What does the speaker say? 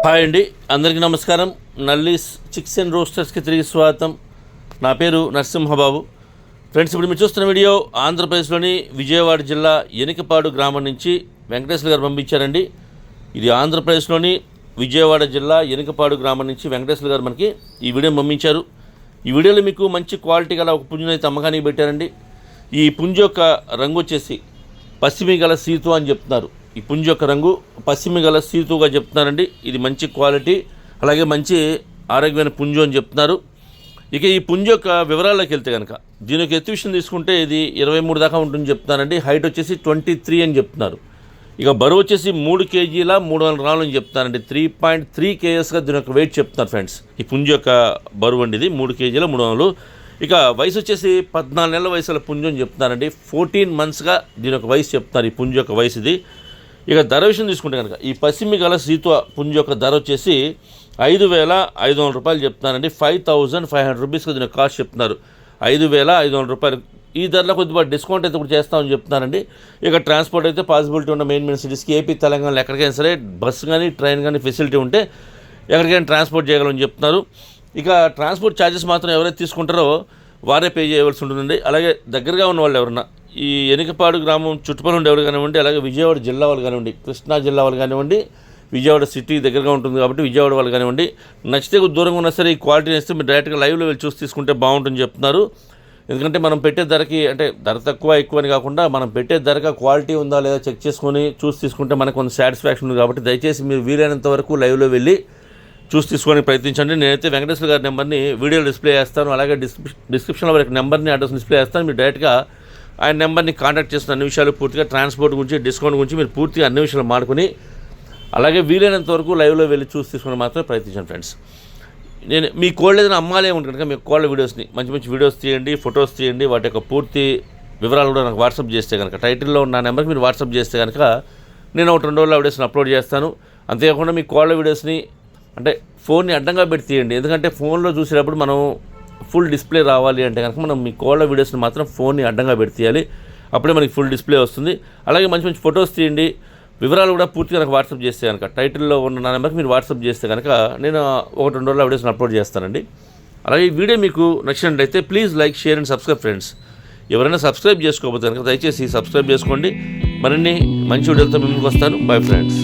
Hi అండి, అందరికీ నమస్కారం. నల్లీస్ చిక్స్ అండ్ రోస్టర్స్కి తిరిగి స్వాగతం. నా పేరు నరసింహబాబు. ఫ్రెండ్స్, ఇప్పుడు మీరు చూస్తున్న వీడియో ఆంధ్రప్రదేశ్లోని విజయవాడ జిల్లా ఎనికపాడు గ్రామం నుంచి వెంకటేశ్వర గారు పంపించారండి. ఇది ఆంధ్రప్రదేశ్లోని విజయవాడ జిల్లా ఎనికపాడు గ్రామం నుంచి వెంకటేశ్వర గారు మనకి ఈ వీడియో పంపించారు. ఈ వీడియోలో మీకు మంచి క్వాలిటీ గల ఒక పుంజుని అయితే అమ్మకానికి పెట్టారండి. ఈ పుంజు యొక్క రంగు వచ్చేసి పశ్చిమి గల సీతు అని చెప్తున్నారు. ఈ పుంజు యొక్క రంగు పశ్చిమి గల సీతుగా చెప్తున్నారండి. ఇది మంచి క్వాలిటీ, అలాగే మంచి ఆరోగ్యమైన పుంజు అని చెప్తున్నారు. ఇక ఈ పుంజు యొక్క వివరాల్లోకి వెళ్తే కనుక దీని యొక్క ఎత్తు విషయం తీసుకుంటే ఇది 23 దాకా ఉంటుందని చెప్తున్నారండి. హైట్ వచ్చేసి 23 అని చెప్తున్నారు. ఇక బరువు వచ్చేసి 3 కేజీల 300 గ్రాములు అని చెప్తానండి. 3.3 kgsగా దీని యొక్క వెయిట్ చెప్తున్నారు ఫ్రెండ్స్. ఈ పుంజు యొక్క బరువు అండి ఇది 3 కేజీల 300. ఇక వయసు వచ్చేసి 14 నెలల వయసుల పుంజు అని చెప్తున్నారండి. 14 monthsగా దీని యొక్క వయసు చెప్తున్నారు ఈ పుంజు యొక్క వయసు ఇది. ఇక ధర విషయం తీసుకుంటే కనుక ఈ పశ్చిమి గల సీతు పుంజు యొక్క ధర వచ్చేసి 5,500 రూపాయలు చెప్తున్నారండి. 5,500 రూపీస్గా దీని కాస్ట్ చెప్తున్నారు. 5,500 రూపాయలు. ఈ ధరలో కొద్దిగా డిస్కౌంట్ అయితే ఇప్పుడు చేస్తామని చెప్తున్నారండి. ఇక ట్రాన్స్పోర్ట్ అయితే పాసిబిలిటీ ఉన్న మెయిన్ సిటీస్కి ఏపీ తెలంగాణలో ఎక్కడికైనా సరే బస్సు కానీ ట్రైన్ కానీ ఫెసిలిటీ ఉంటే ఎక్కడికైనా ట్రాన్స్పోర్ట్ చేయగలమని చెప్తున్నారు. ఇక ట్రాన్స్పోర్ట్ ఛార్జెస్ మాత్రం ఎవరైతే తీసుకుంటారో వారే పే చేయవలసి ఉంటుందండి. అలాగే దగ్గరగా ఉన్న వాళ్ళు ఎవరన్నా ఈ ఎనికపాడు గ్రామం చుట్టుపక్కల ఉండే ఎవరు కానివ్వండి, అలాగే విజయవాడ జిల్లా వాళ్ళు కానివ్వండి, కృష్ణా జిల్లా వాళ్ళు కానివ్వండి, విజయవాడ సిటీ దగ్గరగా ఉంటుంది కాబట్టి విజయవాడ వాళ్ళు కానివ్వండి, నచ్చితే దూరంగా ఉన్నా సరే ఈ క్వాలిటీని ఇస్తే మీరు డైరెక్ట్గా లైవ్లో వెళ్ళి చూసి తీసుకుంటే బాగుంటుందని చెప్తున్నారు. ఎందుకంటే మనం పెట్టే ధరకి అంటే ధర తక్కువ ఎక్కువ అని కాకుండా మనం పెట్టే ధరగా క్వాలిటీ ఉందా లేదా చెక్ చేసుకొని చూసి తీసుకుంటే మనకు కొంత సాటిస్ఫాక్షన్ ఉంది. కాబట్టి దయచేసి మీరు వీలైనంత వరకు లైవ్లో వెళ్ళి చూసి తీసుకోవడానికి ప్రయత్నించండి. నేనైతే వెంకటేశ్వర గారి నెంబర్ని వీడియోలో డిస్ప్లే చేస్తాను, అలాగే డిస్క్రిప్షన్లో వారికి నెంబర్ని అడ్రస్ డిస్ప్లే చేస్తాను. మీరు డైరెక్ట్గా ఆయన నెంబర్ని కాంటాక్ట్ చేసిన అన్ని విషయాలు పూర్తిగా ట్రాన్స్పోర్ట్ గురించి డిస్కౌంట్ గురించి మీరు పూర్తిగా అన్ని విషయాలు మాడుకొని అలాగే వీలైనంత వరకు లైవ్లో వెళ్ళి చూసి తీసుకుని మాత్రమే ప్రయత్నించండి ఫ్రెండ్స్. నేను మీ కోళ్ళు ఏదైనా అమ్మాలే ఉంటుంది కనుక మీ కోళ్ళ వీడియోస్ని మంచి మంచి వీడియోస్ తీయండి, ఫొటోస్ తీయండి, వాటి యొక్క పూర్తి వివరాలు కూడా నాకు వాట్సాప్ చేస్తే కనుక టైటిల్లో ఉన్న నెంబర్కి మీరు వాట్సాప్ చేస్తే కనుక నేను 1-2 రోజుల్లో వీడియోస్ని అప్లోడ్ చేస్తాను. అంతేకాకుండా మీ కోళ్ళ వీడియోస్ని అంటే ఫోన్ని అడ్డంగా పెట్టి తీయండి. ఎందుకంటే ఫోన్లో చూసేటప్పుడు మనం ఫుల్ డిస్ప్లే రావాలి అంటే కనుక మనం మీ కోళ్ళ వీడియోస్ని మాత్రం ఫోన్ని అడ్డంగా పెట్టి తీయాలి. అప్పుడే మనకి ఫుల్ డిస్ప్లే వస్తుంది. అలాగే మంచి మంచి ఫొటోస్ తీయండి, వివరాలు కూడా పూర్తిగా నాకు వాట్సాప్ చేస్తే కనుక టైటిల్లో ఉన్న నా నెంబర్కి మీరు వాట్సాప్ చేస్తే కనుక నేను 1-2 రోజుల్లో వీడియోస్ని అప్లోడ్ చేస్తానండి. అలాగే ఈ వీడియో మీకు నచ్చినట్లయితే please like, share and subscribe friends. ఎవరైనా సబ్స్క్రైబ్ చేసుకోకపోతే కనుక దయచేసి సబ్స్క్రైబ్ చేసుకోండి. మరిన్ని మంచి వీడియోలతో ముందుకు వస్తాను. Bye friends.